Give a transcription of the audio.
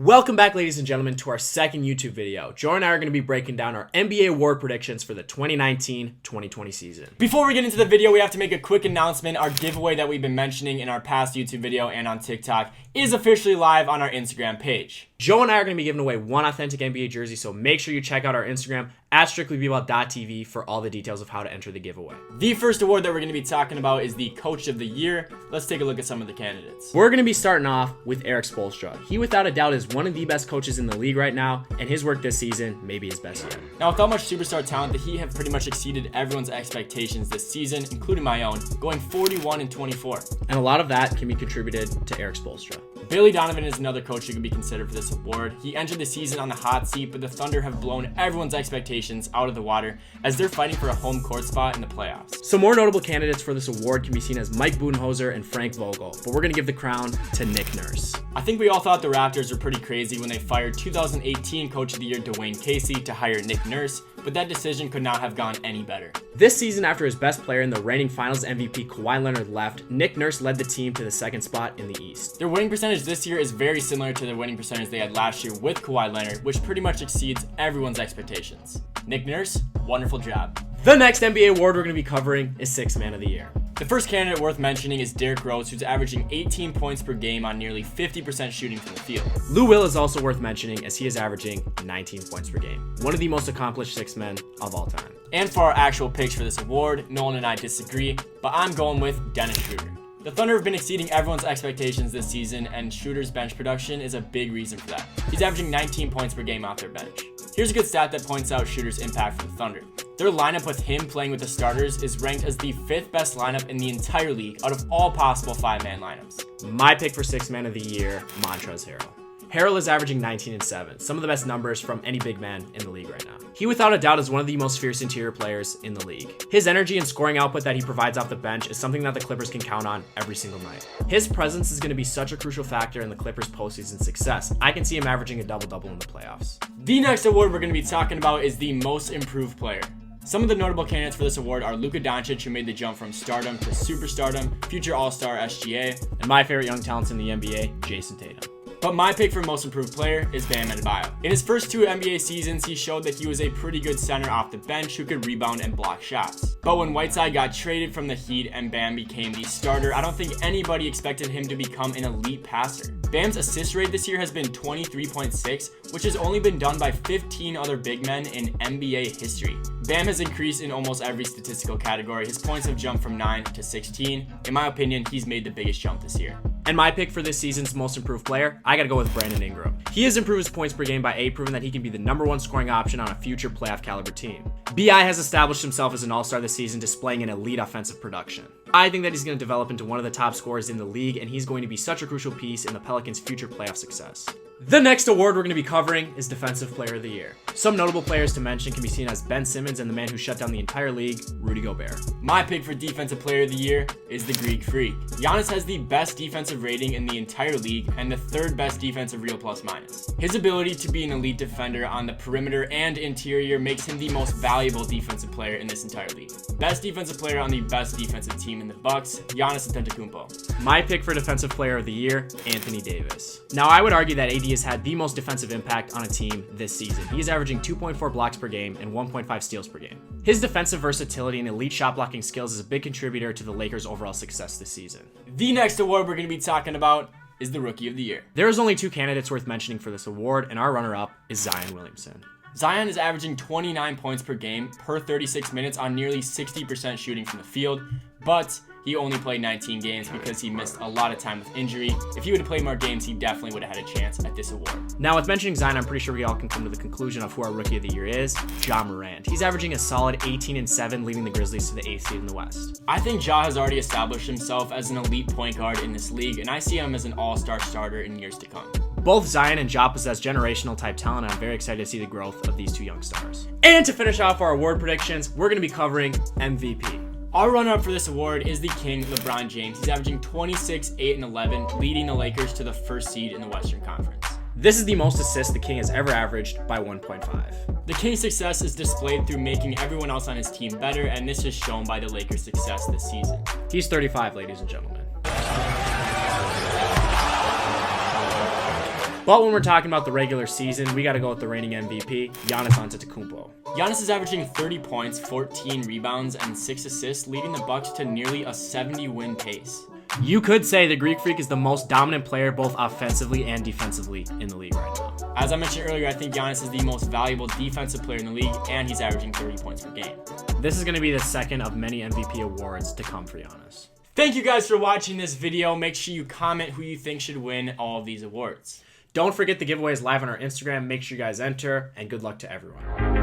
Welcome back, ladies and gentlemen, to our second YouTube video. Joe and I are going to be breaking down our NBA award predictions for the 2019-2020 season. Before we get into the video, we have to make a quick announcement. Our giveaway that we've been mentioning in our past YouTube video and on TikTok is officially live on our Instagram page. Joe and I are going to be giving away one authentic NBA jersey, so make sure you check out our Instagram at strictlybball.tv for all the details of how to enter the giveaway. The first award that we're going to be talking about is the Coach of the Year. Let's take a look at some of the candidates. We're going to be starting off with Erik Spoelstra. He, without a doubt, is one of the best coaches in the league right now, and his work this season may be his best yet. Now, without much superstar talent, the Heat have pretty much exceeded everyone's expectations this season, including my own, going 41-24. And a lot of that can be contributed to Erik Spoelstra. Billy Donovan is another coach who could be considered for this award. He entered the season on the hot seat, but the Thunder have blown everyone's expectations out of the water as they're fighting for a home court spot in the playoffs. Some more notable candidates for this award can be seen as Mike Budenholzer and Frank Vogel, but we're going to give the crown to Nick Nurse. I think we all thought the Raptors were pretty crazy when they fired 2018 Coach of the Year Dwayne Casey to hire Nick Nurse, but that decision could not have gone any better. This season, after his best player and the reigning Finals MVP Kawhi Leonard left, Nick Nurse led the team to the second spot in the East. Their winning percentage this year is very similar to the winning percentage they had last year with Kawhi Leonard, which pretty much exceeds everyone's expectations. Nick Nurse, wonderful job. The next NBA award we're going to be covering is Sixth Man of the Year. The first candidate worth mentioning is Derrick Rose, who's averaging 18 points per game on nearly 50% shooting from the field. Lou Will is also worth mentioning as he is averaging 19 points per game. One of the most accomplished sixth men of all time. And for our actual picks for this award, Nolan and I disagree, but I'm going with Dennis Schroeder. The Thunder have been exceeding everyone's expectations this season, and Schroeder's bench production is a big reason for that. He's averaging 19 points per game off their bench. Here's a good stat that points out Schroeder's impact for the Thunder. Their lineup with him playing with the starters is ranked as the 5th best lineup in the entire league out of all possible 5-man lineups. My pick for Sixth Man of the Year, Montrezl Harrell. Harrell is averaging 19 and 7, some of the best numbers from any big man in the league right now. He without a doubt is one of the most fierce interior players in the league. His energy and scoring output that he provides off the bench is something that the Clippers can count on every single night. His presence is going to be such a crucial factor in the Clippers' postseason success. I can see him averaging a double-double in the playoffs. The next award we're going to be talking about is the Most Improved Player. Some of the notable candidates for this award are Luka Doncic, who made the jump from stardom to superstardom, future all-star SGA, and my favorite young talents in the NBA, Jason Tatum. But my pick for Most Improved Player is Bam Adebayo. In his first 2 NBA seasons, he showed that he was a pretty good center off the bench who could rebound and block shots. But when Whiteside got traded from the Heat and Bam became the starter, I don't think anybody expected him to become an elite passer. Bam's assist rate this year has been 23.6, which has only been done by 15 other big men in NBA history. Bam has increased in almost every statistical category. His points have jumped from 9 to 16. In my opinion, he's made the biggest jump this year. And my pick for this season's Most Improved Player, I gotta go with Brandon Ingram. He has improved his points per game by 8, proving that he can be the #1 scoring option on a future playoff caliber team. BI has established himself as an all-star this season, displaying an elite offensive production. I think that he's going to develop into one of the top scorers in the league, and he's going to be such a crucial piece in the Pelicans' future playoff success. The next award we're going to be covering is Defensive Player of the Year. Some notable players to mention can be seen as Ben Simmons and the man who shut down the entire league, Rudy Gobert. My pick for Defensive Player of the Year is the Greek Freak. Giannis has the best defensive rating in the entire league and the 3rd best defensive real plus-minus. His ability to be an elite defender on the perimeter and interior makes him the most valuable defensive player in this entire league. Best defensive player on the best defensive team in the Bucks, Giannis Antetokounmpo. My pick for Defensive Player of the Year, Anthony Davis. Now, I would argue that AD has had the most defensive impact on a team this season. He is averaging 2.4 blocks per game and 1.5 steals per game. His defensive versatility and elite shot blocking skills is a big contributor to the Lakers' overall success this season. The next award we're going to be talking about is the Rookie of the Year. There is only 2 candidates worth mentioning for this award, and our runner-up is Zion Williamson. Zion is averaging 29 points per game per 36 minutes on nearly 60% shooting from the field, but he only played 19 games because he missed a lot of time with injury. If he would have played more games, he definitely would have had a chance at this award. Now, with mentioning Zion, I'm pretty sure we all can come to the conclusion of who our Rookie of the Year is, Ja Morant. He's averaging a solid 18 and 7, leading the Grizzlies to the 8th seed in the West. I think Ja has already established himself as an elite point guard in this league, and I see him as an all-star starter in years to come. Both Zion and Ja possess generational type talent, and I'm very excited to see the growth of these 2 young stars. And to finish off our award predictions, we're going to be covering MVP. Our runner-up for this award is the King, LeBron James. He's averaging 26, 8, and 11, leading the Lakers to the 1st seed in the Western Conference. This is the most assists the King has ever averaged by 1.5. The King's success is displayed through making everyone else on his team better, and this is shown by the Lakers' success this season. He's 35, ladies and gentlemen. But when we're talking about the regular season, we got to go with the reigning MVP, Giannis Antetokounmpo. Giannis is averaging 30 points, 14 rebounds, and 6 assists, leading the Bucks to nearly a 70-win pace. You could say the Greek Freak is the most dominant player both offensively and defensively in the league right now. As I mentioned earlier, I think Giannis is the most valuable defensive player in the league, and he's averaging 30 points per game. This is going to be the second of many MVP awards to come for Giannis. Thank you guys for watching this video. Make sure you comment who you think should win all of these awards. Don't forget the giveaway is live on our Instagram. Make sure you guys enter, and good luck to everyone.